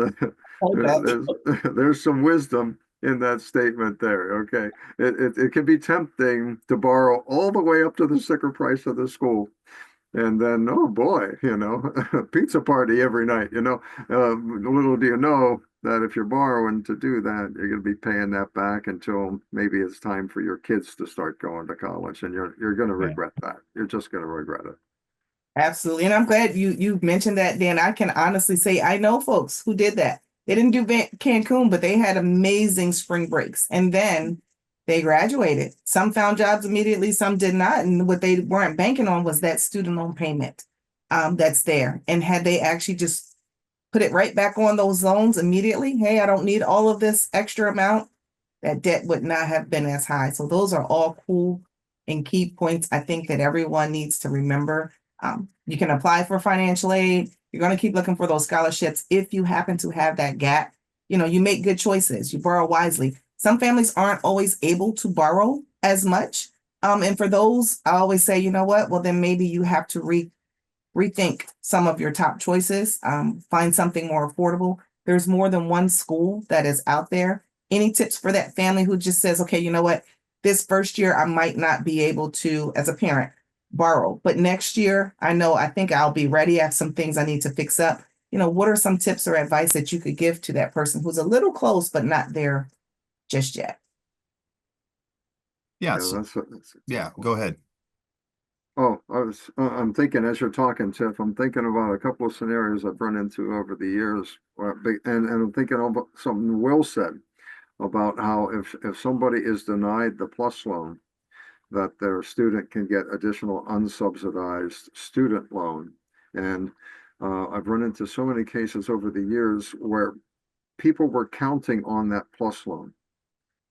there's some wisdom in that statement there. Okay. It can be tempting to borrow all the way up to the sticker price of the school. And then, oh boy, pizza party every night, little do you know that if you're borrowing to do that, you're going to be paying that back until maybe it's time for your kids to start going to college, and you're going to regret that. You're just going to regret it. Absolutely. And I'm glad you mentioned that, Dan. I can honestly say I know folks who did that. They didn't do Cancun, but they had amazing spring breaks. And then they graduated. Some found jobs immediately, some did not. And what they weren't banking on was that student loan payment that's there. And had they actually just put it right back on those loans immediately, hey, I don't need all of this extra amount, that debt would not have been as high. So those are all cool and key points I think that everyone needs to remember. You can apply for financial aid. You're going to keep looking for those scholarships. If you happen to have that gap, you make good choices. You borrow wisely. Some families aren't always able to borrow as much. And for those, I always say, you know what? Well, then maybe you have to rethink some of your top choices. Find something more affordable. There's more than one school that is out there. Any tips for that family who just says, okay, you know what? This first year, I might not be able to, as a parent, borrow. But next year, I think I'll be ready. I have some things I need to fix up. What are some tips or advice that you could give to that person who's a little close, but not there just yet? Yeah. Yeah, go ahead. Oh, I'm thinking as you're talking, Tiff, I'm thinking about a couple of scenarios I've run into over the years. And I'm thinking about something Will said about how if somebody is denied the PLUS loan, that their student can get additional unsubsidized student loan. And I've run into so many cases over the years where people were counting on that PLUS loan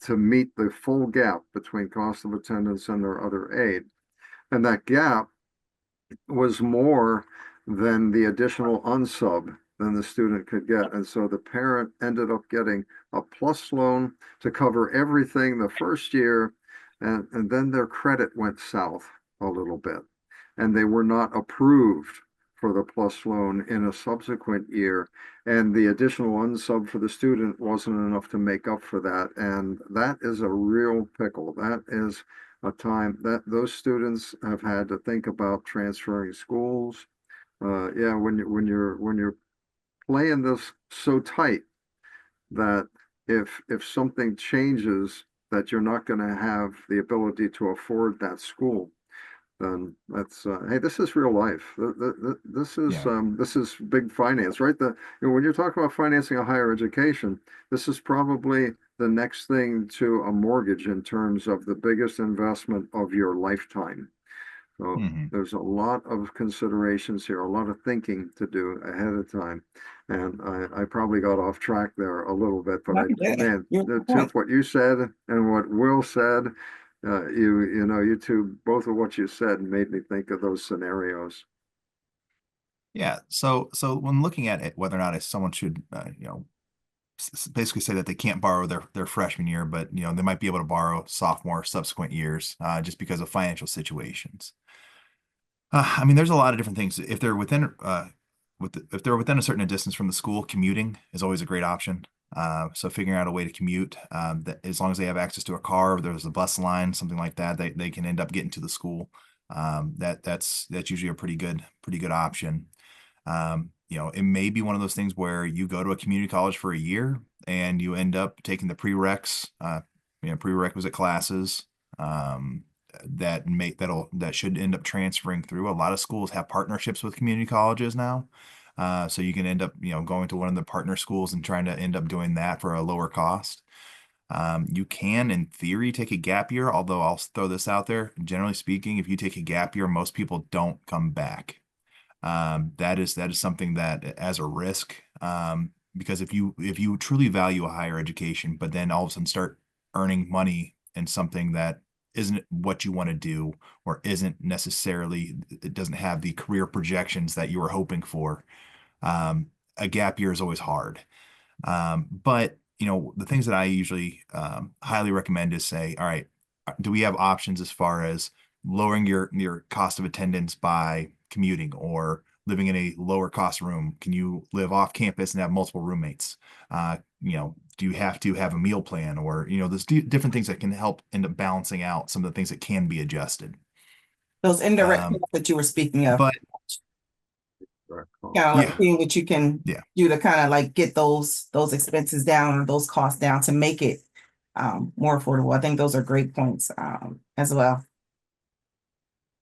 to meet the full gap between cost of attendance and their other aid. And that gap was more than the additional unsub than the student could get. And so the parent ended up getting a PLUS loan to cover everything the first year. And then their credit went south a little bit, and they were not approved for the PLUS loan in a subsequent year. And the additional unsub for the student wasn't enough to make up for that. And that is a real pickle. That is a time that those students have had to think about transferring schools. Yeah, when you're playing this so tight that if something changes, that you're not going to have the ability to afford that school, then that's hey, this is real life. Yeah. This is big finance, right? When you're talking about financing a higher education, this is probably the next thing to a mortgage in terms of the biggest investment of your lifetime. So Hmm. there's a lot of considerations here, a lot of thinking to do ahead of time. And I probably got off track there a little bit, but No, you didn't. man, You're the on Tiff, point. what you said and what Will said, you know, you two, both of what you said made me think of those scenarios. Yeah. So when looking at it, whether or not someone should, basically say that they can't borrow their freshman year, but they might be able to borrow sophomore, subsequent years, just because of financial situations. I mean, there's a lot of different things. If they're within if they're within a certain distance from the school, commuting is always a great option. So figuring out a way to commute, that as long as they have access to a car, or there's a bus line, something like that, they can end up getting to the school. That's usually a pretty good option. It may be one of those things where you go to a community college for a year and you end up taking the prerequisite classes. That should end up transferring through. A lot of schools have partnerships with community colleges now. So you can end up, going to one of the partner schools and trying to end up doing that for a lower cost. You can, in theory, take a gap year, although I'll throw this out there. Generally speaking, if you take a gap year, most people don't come back. That is something that as a risk, because if you truly value a higher education, but then all of a sudden start earning money in something that isn't what you want to do, or isn't necessarily, it doesn't have the career projections that you were hoping for, a gap year is always hard. But the things that I usually highly recommend is say, all right, do we have options as far as lowering your cost of attendance by commuting, or living in a lower cost room? Can you live off campus and have multiple roommates? Do you have to have a meal plan, or there's different things that can help end up balancing out some of the things that can be adjusted. Those indirect Um, costs that you were speaking of, but Direct kind cost. of like yeah, seeing what you can yeah, do to kind of like get those expenses down or those costs down to make it more affordable. I think those are great points as well.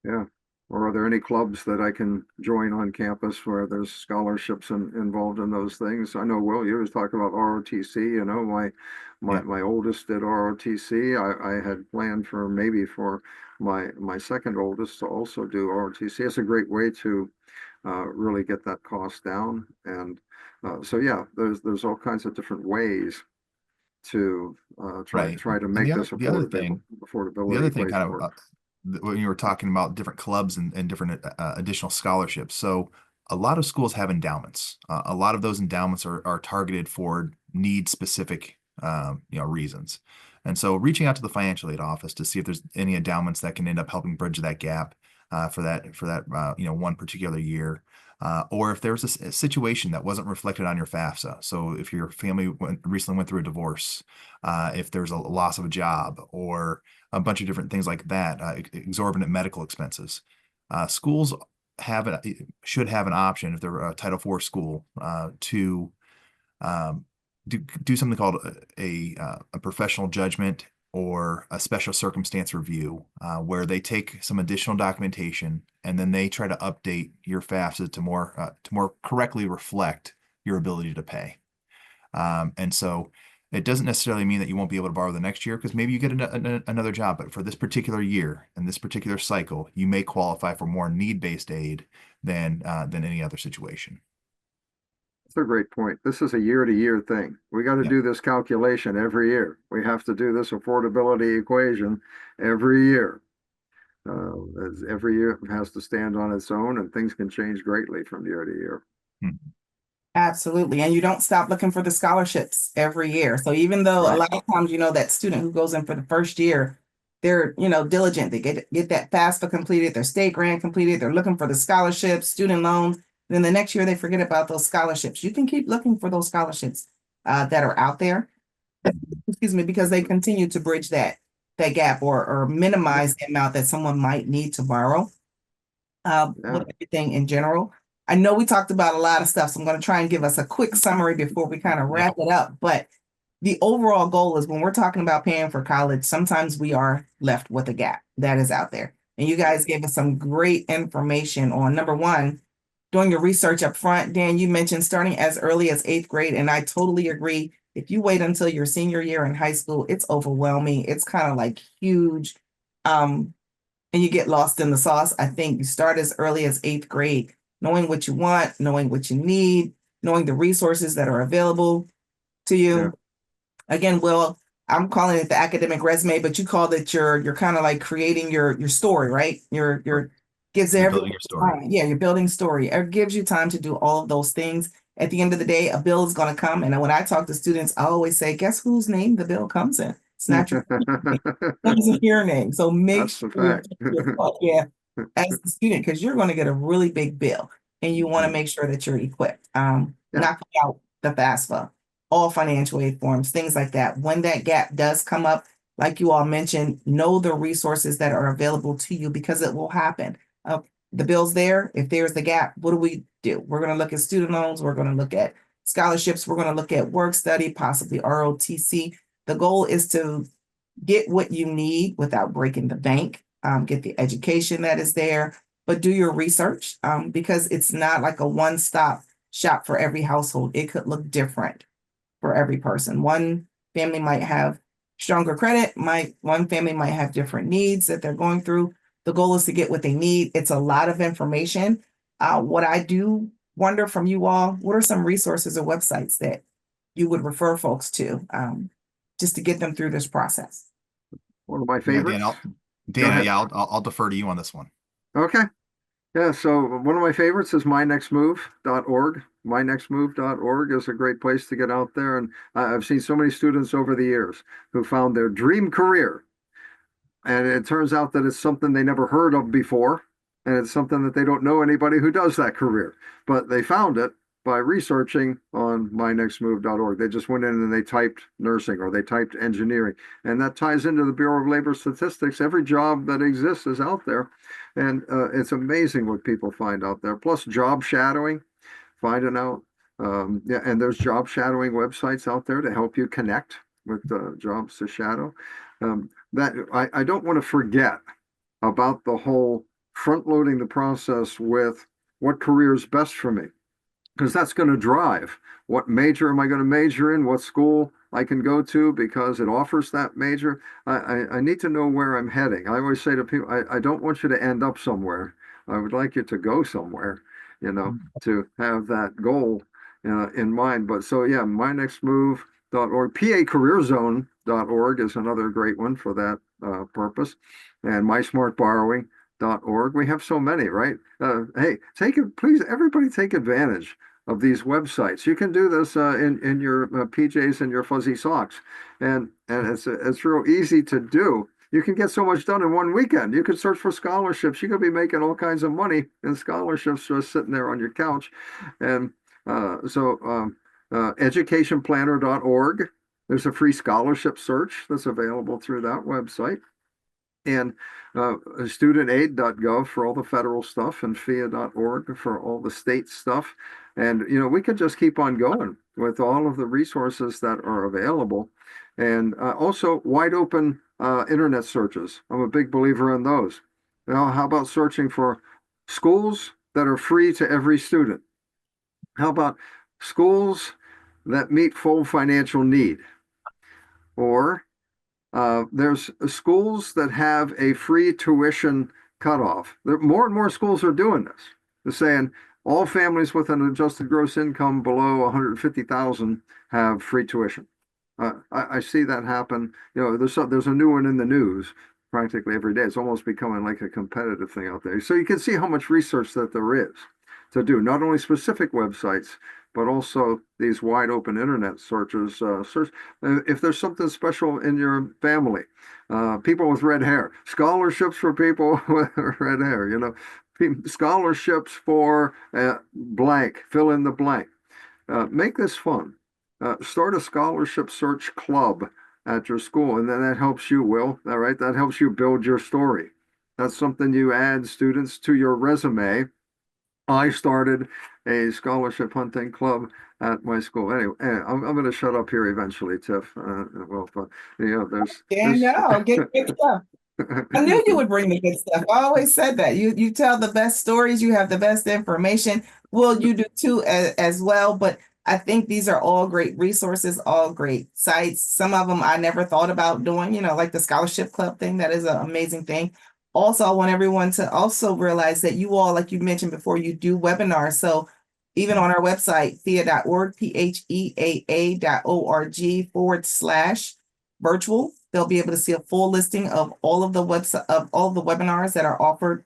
Yeah. Or are there any clubs that I can join on campus where there's scholarships involved in those things? I know, Will, you was talking about ROTC. yeah, My oldest did ROTC. I had planned for maybe for my second oldest to also do ROTC. It's a great way to really get that cost down. And so yeah, there's all kinds of different ways to right. try to And make this the affordability other thing equation kind of work. when you were talking about different clubs and different additional scholarships. So a lot of schools have endowments. A lot of those endowments are targeted for need specific reasons. And so reaching out to the financial aid office to see if there's any endowments that can end up helping bridge that gap for that one particular year. Or if there's a situation that wasn't reflected on your FAFSA. So if your family recently went through a divorce, if there's a loss of a job, or a bunch of different things like that, exorbitant medical expenses. Schools should have an option, if they're a Title IV school, to um, do something called a professional judgment or a special circumstance review, where they take some additional documentation and then they try to update your FAFSA to more correctly reflect your ability to pay. And so it doesn't necessarily mean that you won't be able to borrow the next year, because maybe you get another job, but for this particular year and this particular cycle, you may qualify for more need-based aid than any other situation. That's a great point. This is a year to year thing. We got to Yeah, do this calculation every year. We have to do this affordability equation every year. As every year has to stand on its own, and things can change greatly from year to year. hmm, Absolutely. And you don't stop looking for the scholarships every year. So even though a Right. lot of times, that student who goes in for the first year, they're, diligent. They get that FAFSA completed, their state grant completed, they're looking for the scholarships, student loans. Then the next year they forget about those scholarships. You can keep looking for those scholarships that are out there, excuse me, because they continue to bridge that gap or minimize the amount that someone might need to borrow Yeah. with everything in general. I know we talked about a lot of stuff, so I'm going to try and give us a quick summary before we kind of yeah, wrap it up. But the overall goal is when we're talking about paying for college, sometimes we are left with a gap that is out there. And you guys gave us some great information on, number one, doing your research up front. Dan, you mentioned starting as early as 8th grade, and I totally agree. If you wait until your senior year in high school, it's overwhelming. It's kind of like huge. And you get lost in the sauce. I think you start as early as 8th grade, knowing what you want, knowing what you need, knowing the resources that are available to you. Yeah. Again, Will, I'm calling it the academic resume, but you called it you're kind of like creating your story, right? Your gives You're everyone building your story. time. Yeah, you're building story. It gives you time to do all of those things. At the end of the day, a bill is going to come. And when I talk to students, I always say, guess whose name the bill comes in? It's not your name. It comes in your name. So make That's sure the fact. yeah, as the student, because you're going to get a really big bill and you want to make sure that you're equipped. Yeah. Knock out the FAFSA, all financial aid forms, things like that. When that gap does come up, like you all mentioned, know the resources that are available to you because it will happen. The bill's there. If there's the gap, what do? We're going to look at student loans. We're going to look at scholarships. We're going to look at work study, possibly ROTC. The goal is to get what you need without breaking the bank, get the education that is there, but do your research because it's not like a one-stop shop for every household. It could look different for every person. One family might have stronger credit, one family might have different needs that they're going through. The goal is to get what they need. It's a lot of information. What I do wonder from you all, what are some resources or websites that you would refer folks to just to get them through this process? One of my Yeah, favorites. Dan, yeah, I'll defer to you on this one. Okay. Yeah, so one of my favorites is mynextmove.org. Mynextmove.org is a great place to get out there. And I've seen so many students over the years who found their dream career. And it turns out that it's something they never heard of before. And it's something that they don't know anybody who does that career. But they found it by researching on mynextmove.org. They just went in and they typed nursing or they typed engineering. And that ties into the Bureau of Labor Statistics. Every job that exists is out there. And it's amazing what people find out there. Plus job shadowing, finding out. Yeah, and there's job shadowing websites out there to help you connect with jobs to shadow. That I don't want to forget about the whole front loading the process with what career is best for me, because that's going to drive what major am I going to major in, what school I can go to because it offers that major. I need to know where I'm heading. I always say to people, I don't want you to end up somewhere. I would like you to go somewhere, to have that goal in mind. But so, yeah, mynextmove.org. PACareerZone.org is another great one for that purpose. And mysmartborrowing.org. We have so many, right? Hey, please, everybody take advantage of these websites. You can do this in your PJs and your fuzzy socks, and it's real easy to do. You can get so much done in one weekend. You could search for scholarships. You could be making all kinds of money in scholarships just sitting there on your couch. And educationplanner.org. There's a free scholarship search that's available through that website. And studentaid.gov for all the federal stuff, and PHEAA.org for all the state stuff. And, we could just keep on going with all of the resources that are available. And also wide open internet searches. I'm a big believer in those. How about searching for schools that are free to every student? How about schools that meet full financial need? Or there's schools that have a free tuition cutoff. More and more schools are doing this. They're saying all families with an adjusted gross income below 150,000 have free tuition. I see that happen. There's a new one in the news practically every day. It's almost becoming like a competitive thing out there. So you can see how much research that there is to do, not only specific websites, but also these wide open internet searches. Search if there's something special in your family, people with red hair, scholarships for people with red hair, scholarships for blank, fill in the blank. Make this fun. Start a scholarship search club at your school, and then that helps you, Will. All right, that helps you build your story. That's something you add students to your resume. I started a scholarship hunting club at my school. Anyway, I'm going to shut up here eventually, Tiff. Well, but there's Danielle, get stuff. I knew you would bring the good stuff. I always said that. You tell the best stories, you have the best information. Well, you do too as well, but I think these are all great resources, all great sites. Some of them I never thought about doing, like the scholarship club thing. That is an amazing thing. Also, I want everyone to also realize that you all, like you mentioned before, you do webinars. So even on our website, PHEAA.org, PHEAA.org/virtual. They'll be able to see a full listing of all of the webinars that are offered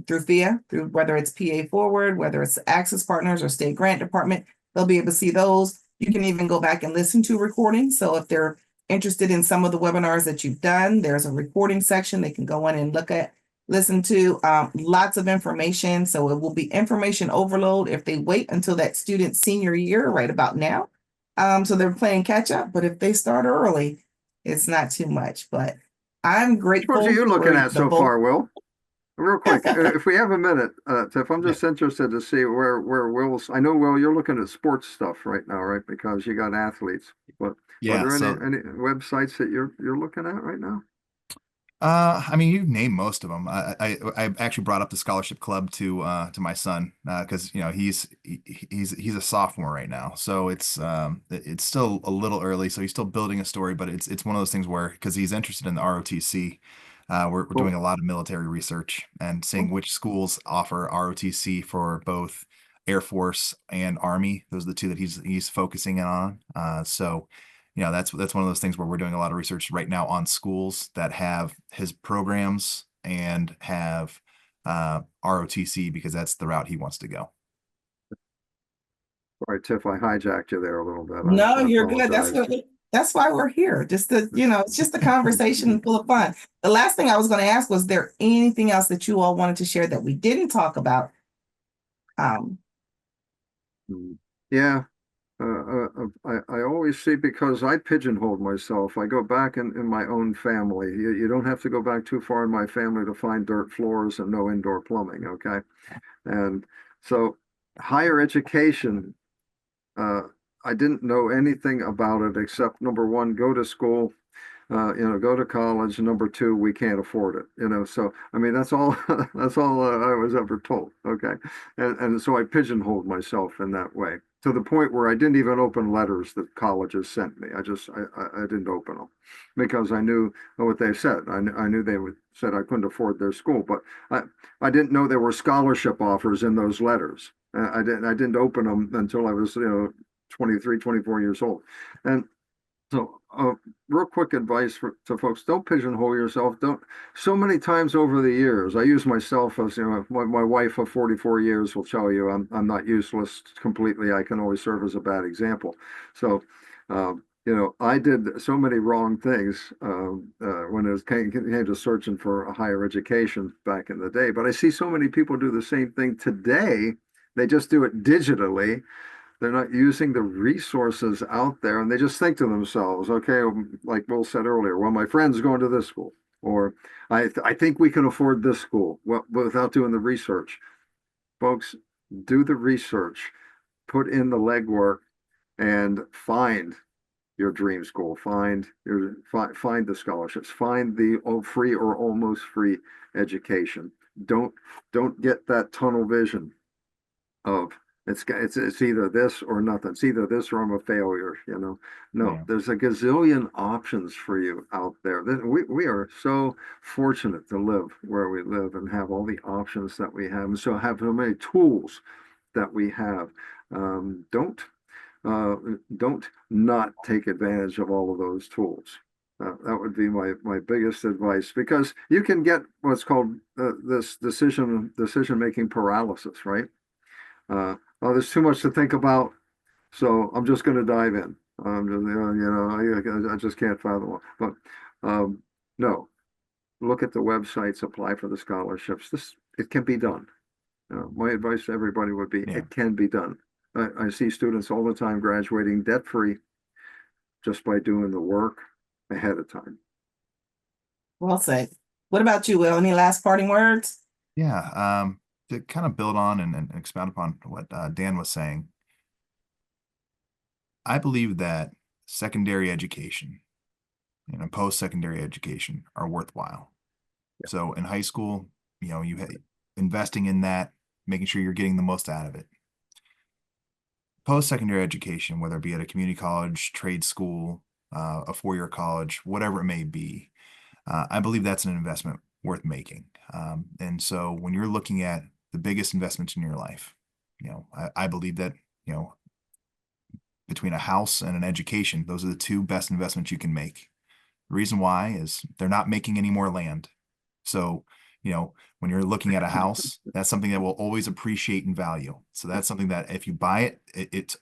through PHEAA, through whether it's PA Forward, whether it's Access Partners or State Grant Department. They'll be able to see those. You can even go back and listen to recordings. So if they're interested in some of the webinars that you've done, there's a recording section they can go in and listen to lots of information. So it will be information overload if they wait until that student's senior year, right about now. So they're playing catch up. But if they start early, it's not too much. But I'm Which ones grateful are you for looking at the so both. far, Will? Real quick, if we have a minute, Tiff, I'm just interested to see where Will's. I know, Will, you're looking at sports stuff right now, right? Because you got athletes. But are Yeah. there So, any websites that you're looking at right now? I mean, you've named most of them. I actually brought up the scholarship club to my son because he's a sophomore right now, so it's still a little early, so he's still building a story, but it's one of those things where because he's interested in the ROTC, we're doing Cool. a lot of military research and seeing Cool. which schools offer ROTC for both Air Force and Army. Those are the two that he's focusing in on. So that's one of those things where we're doing a lot of research right now on schools that have his programs and have ROTC because that's the route he wants to go. All right, Tiff, I hijacked you there a little bit. No, I you're good. apologize. That's why we're here. It's just a conversation full of fun. The last thing I was going to ask was there anything else that you all wanted to share that we didn't talk about? Um, Yeah, I always see because I pigeonholed myself. I go back in my own family. You don't have to go back too far in my family to find dirt floors and no indoor plumbing, okay? And so higher education, uh, I didn't know anything about it except number one, go to school, go to college. Number two, we can't afford it. So I mean, that's all. That's all I was ever told. Okay, and so I pigeonholed myself in that way to the point where I didn't even open letters that colleges sent me. I didn't open them because I knew what they said. I knew they would said I couldn't afford their school, but I didn't know there were scholarship offers in those letters. I didn't open them until I was 23, 24 years old, and so, real quick advice to folks: don't pigeonhole yourself. Don't. So many times over the years, I use myself as my wife of 44 years will tell you I'm not useless completely. I can always serve as a bad example. So, I did so many wrong things when it came to searching for a higher education back in the day. But I see so many people do the same thing today. They just do it digitally. They're not using the resources out there, and they just think to themselves, okay, like Will said earlier, well, my friend's going to this school, or I think we can afford this school, well, without doing the research. Folks, do the research, put in the legwork, and find your dream school, find the scholarships, find the free or almost free education. Don't get that tunnel vision of it's either this or nothing. It's either this or I'm a failure. No, Yeah. there's a gazillion options for you out there. We are so fortunate to live where we live and have all the options that we have, and so have so many tools that we have. Don't don't not take advantage of all of those tools. That would be my biggest advice because you can get what's called this decision making paralysis, right? Oh, there's too much to think about, so I'm just going to dive in. I just can't fathom it. But no, look at the websites, apply for the scholarships. It can be done. My advice to everybody would be, Yeah. it can be done. I see students all the time graduating debt free just by doing the work ahead of time. well said. What about you, Will? Any last parting words? Yeah. To kind of build on and expound upon what Dan was saying, I believe that secondary education and post-secondary education are worthwhile. So in high school, investing in that, making sure you're getting the most out of it. Post-secondary education, whether it be at a community college, trade school, a four-year college, whatever it may be, I believe that's an investment worth making. And so when you're looking at the biggest investments in your life, I believe that, between a house and an education, those are the two best investments you can make. The reason why is they're not making any more land. So, when you're looking at a house, that's something that will always appreciate in value. So that's something that if you buy it, it's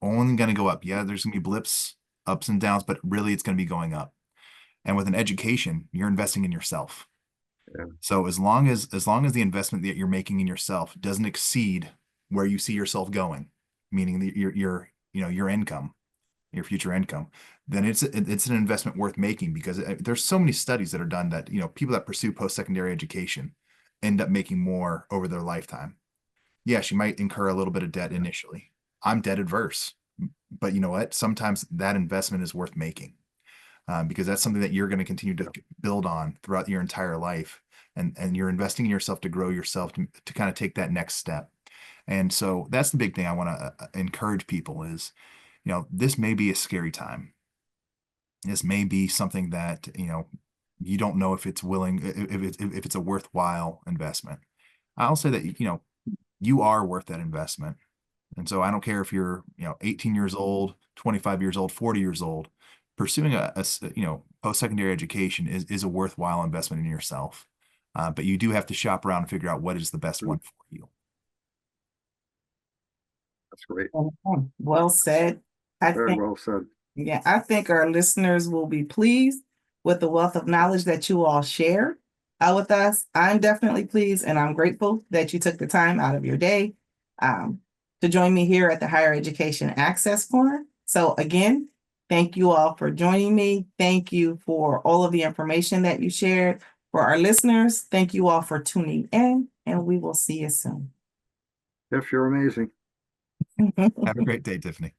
only going to go up. Yeah, there's going to be blips, ups and downs, but really it's going to be going up. And with an education, you're investing in yourself. Yeah. So as long as the investment that you're making in yourself doesn't exceed where you see yourself going, meaning your income, your future income, then it's an investment worth making, because there's so many studies that are done that people that pursue post-secondary education end up making more over their lifetime. Yes, you might incur a little bit of debt initially. I'm debt adverse, but you know what? Sometimes that investment is worth making, because that's something that you're going to continue to build on throughout your entire life, and you're investing in yourself to grow yourself to kind of take that next step. And so that's the big thing I want to encourage people is, this may be a scary time. This may be something that, you don't know if it's if it's a worthwhile investment. I'll say that, you are worth that investment. And so I don't care if you're, 18 years old, 25 years old, 40 years old, pursuing a post-secondary education is a worthwhile investment in yourself. But you do have to shop around and figure out what is the best one for you. That's great. Well said. Very well said. Yeah, I think our listeners will be pleased with the wealth of knowledge that you all share with us. I'm definitely pleased, and I'm grateful that you took the time out of your day to join me here at the Higher Education Access Corner. So again, thank you all for joining me. Thank you for all of the information that you shared. For our listeners, thank you all for tuning in, and we will see you soon. If you're amazing. Have a great day, Tiffany.